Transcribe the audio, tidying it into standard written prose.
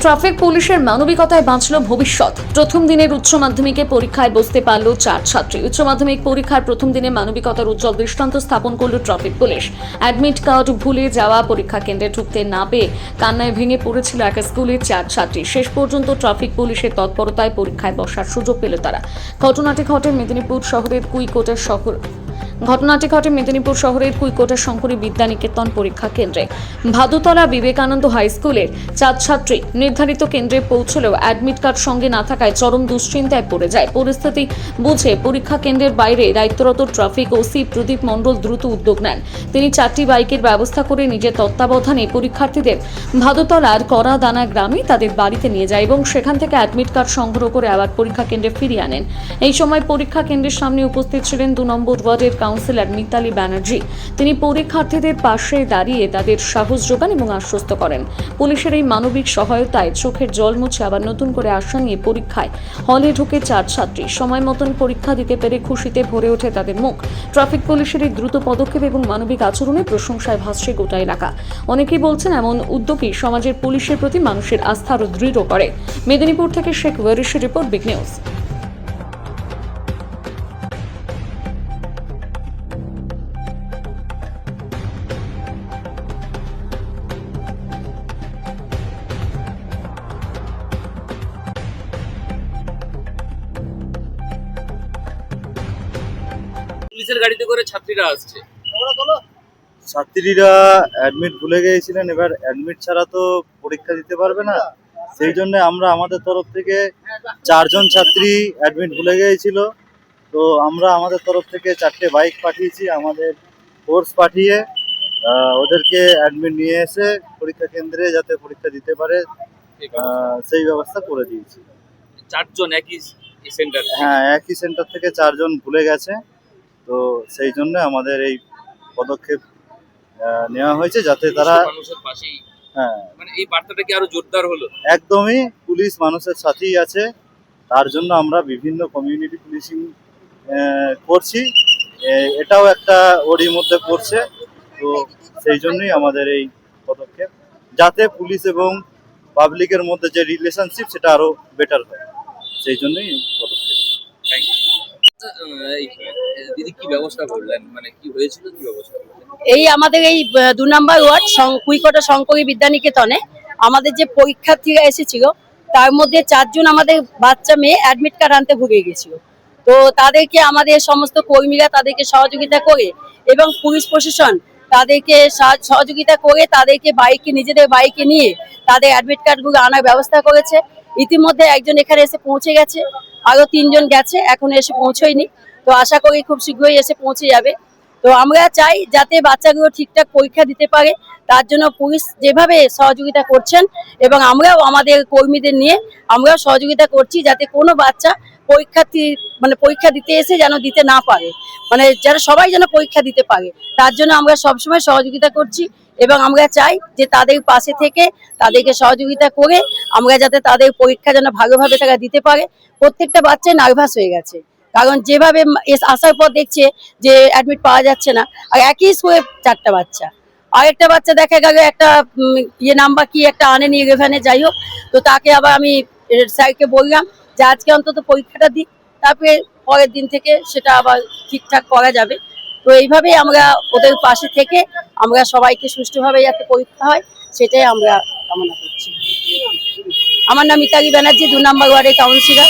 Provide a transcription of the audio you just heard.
Traffic পুলিশের মানবিকতায় বাঁচল ভবিষ্যৎ। প্রথম দিনের উচ্চ মাধ্যমিকে পরীক্ষায় বসতে পারল 4 ছাত্রী। উচ্চ মাধ্যমিক পরীক্ষার প্রথম দিনে মানবিকতার উজ্জ্বল দৃষ্টান্ত স্থাপন করল ট্রাফিক পুলিশ। অ্যাডমিট কার্ড ভুলে যাওয়া পরীক্ষা কেন্দ্রে ঢুকতে না পেয়ে কান্নায় ভেঙে পড়েছিল এক স্কুলের 4 ছাত্রী। শেষ পর্যন্ত ট্রাফিক পুলিশের তৎপরতায় পরীক্ষায় বসার সুযোগ পেল তারা। ঘটনাটি ঘটে মেদিনীপুর শহরের কুইকোটের শঙ্করী বিদ্যানিকেতন পরীক্ষা কেন্দ্রে। ভাদুতলা বিবেকানন্দ হাই স্কুলের 4 ছাত্রী নির্ধারিত কেন্দ্রে পৌঁছলেও অ্যাডমিট কার্ড সঙ্গে না থাকায় চরম দুশ্চিন্তায় পড়ে যায়। পরিস্থিতি বুঝে পরীক্ষা কেন্দ্রের বাইরে দায়িত্বরত ট্রাফিক ওসি প্রদীপ মণ্ডল দ্রুত উদ্যোগ নেন। তিনি 4টি বাইকের ব্যবস্থা করে নিজের তত্ত্বাবধানে পরীক্ষার্থীদের ভাদুতলার করাদানা গ্রামে তাদের বাড়িতে নিয়ে যায় এবং সেখান থেকে অ্যাডমিট কার্ড সংগ্রহ করে আবার পরীক্ষা কেন্দ্রে ফিরিয়ে আনেন। এই সময় পরীক্ষা কেন্দ্রের সামনে উপস্থিত ছিলেন 2 নম্বর ওয়ার্ডের কাউন্সিলর মিতালি ব্যানার্জি। তিনি পরীক্ষার্থীদের পাশে দাঁড়িয়ে তাদের সাহস যোগান এবং আশ্বস্ত করেন। পুলিশের এই মানবিক সহায়তায় চোখের জল মুছে আবার নতুন করে আশা নিয়ে পরীক্ষায় হলে ঢুকে 4 ছাত্রী। সময় মতন পরীক্ষা দিতে পেরে খুশিতে ভরে ওঠে তাদের মুখ। ট্রাফিক পুলিশের এই দ্রুত পদক্ষেপ এবং মানবিক আচরণে প্রশংসায় ভাসছে গোটা এলাকা। অনেকেই বলছেন এমন উদ্যোগই সমাজের পুলিশের প্রতি মানুষের আস্থা আরও দৃঢ় করে। মেদিনীপুর থেকে শেখ ওয়ারিশের রিপোর্ট, বিগ নিউজ। পুলিশের গাড়িতে করে ছাত্রীরা আসছে। ছাত্রীরা অ্যাডমিট ভুলে গিয়েছিলেন, এবার অ্যাডমিট ছাড়া তো পরীক্ষা দিতে পারবে না। সেই জন্য আমরা আমাদের তরফ থেকে 4 জন ছাত্রী অ্যাডমিট ভুলে গিয়েছিল, তো আমরা আমাদের তরফ থেকে 4টে বাইক পাঠিয়েছি, আমাদের ফোর্স পাঠিয়ে ওদেরকে অ্যাডমিট নিয়ে এসে পরীক্ষা কেন্দ্রে যাতে পরীক্ষা দিতে পারে সেই ব্যবস্থা করে দিয়েছি। 4 জন একই সেন্টার? হ্যাঁ, একই সেন্টার থেকে 4 জন ভুলে গেছে, তো সেই জন্য আমাদের এই পদক্ষেপ নেওয়া হয়েছে যাতে তারা মানুষের পাশেই। হ্যাঁ, মানে এই বার্তাটা কি আরো জোরদার হলো? একদমই পুলিশ মানুষের সাথেই আছে, তার জন্য আমরা বিভিন্ন কমিউনিটি পুলিশিং করছি, এটাও একটা ওরই মধ্যে পড়ছে। তো সেই জন্যই আমাদের এই পদক্ষেপ, যাতে পুলিশ এবং পাবলিকের মধ্যে যে রিলেশনশিপ সেটা আরো বেটার হয়, সেই জন্যই এই পদক্ষেপ। Thank you. দিদি কি ব্যবস্থা করলেন, মানে কি হয়েছিল, কি ব্যবস্থা করলেন? এই আমাদের এই 2 নম্বর ওয়ার্ড কুইকোটা শঙ্করী বিদ্যানিকেতনে আমাদের যে পরীক্ষার্থীরা এসেছিল তার মধ্যে 4 জন আমাদের বাচ্চা মেয়ে অ্যাডমিট কার্ড আনতে ভুলে গেছিল। তো তাদেরকে আমাদের সমস্ত কর্মীরা তাদেরকে সহযোগিতা করে এবং পুলিশ প্রশাসন তাদেরকে সহযোগিতা করে তাদেরকে নিজেদের বাইকে নিয়ে তাদের অ্যাডমিট কার্ডগুলো আনার ব্যবস্থা করেছে। ইতিমধ্যে একজন এখানে এসে পৌঁছে গেছে, আরো 3 জন গেছে, এখনো এসে পৌঁছয়নি। তো আশা করি খুব শীঘ্রই এসে পৌঁছে যাবে। তো আমরা চাই যাতে বাচ্চাগুলো ঠিকঠাক পরীক্ষা দিতে পারে, তার জন্য পুলিশ যেভাবে সহযোগিতা করছেন এবং আমরাও আমাদের কর্মীদের নিয়ে আমরাও সহযোগিতা করছি, যাতে কোনো বাচ্চা পরীক্ষা দিতে এসে যেন দিতে না পারে, মানে যেন সবাই যেন পরীক্ষা দিতে পারে, তার জন্য আমরা সবসময় সহযোগিতা করছি। এবং আমরা চাই যে তাদের পাশে থেকে তাদেরকে সহযোগিতা করে আমরা যাতে তাদের পরীক্ষা যেন ভালোভাবে তারা দিতে পারে। প্রত্যেকটা বাচ্চা নার্ভাস হয়ে গেছে, কারণ যেভাবে আসার পর দেখছে যে অ্যাডমিট পাওয়া যাচ্ছে না, আর একই স্কুলে 4টা বাচ্চা, আরেকটা বাচ্চা দেখা গেল একটা নাম্বার কি একটা আনেনি 11-এ, যাই হোক। তো তাকে আবার আমি স্যারকে বললাম যে আজকে অন্তত পরীক্ষাটা দিই, তারপরে পরের দিন থেকে সেটা আবার ঠিকঠাক করা যাবে। তো এইভাবেই আমরা ওদের পাশে থেকে আমরা সবাইকে সুষ্ঠুভাবে যাতে পরীক্ষা হয় সেটাই আমরা কামনা করছি। আমার নাম মিতালি ব্যানার্জি, 2 নম্বর ওয়ার্ডের কাউন্সিলর।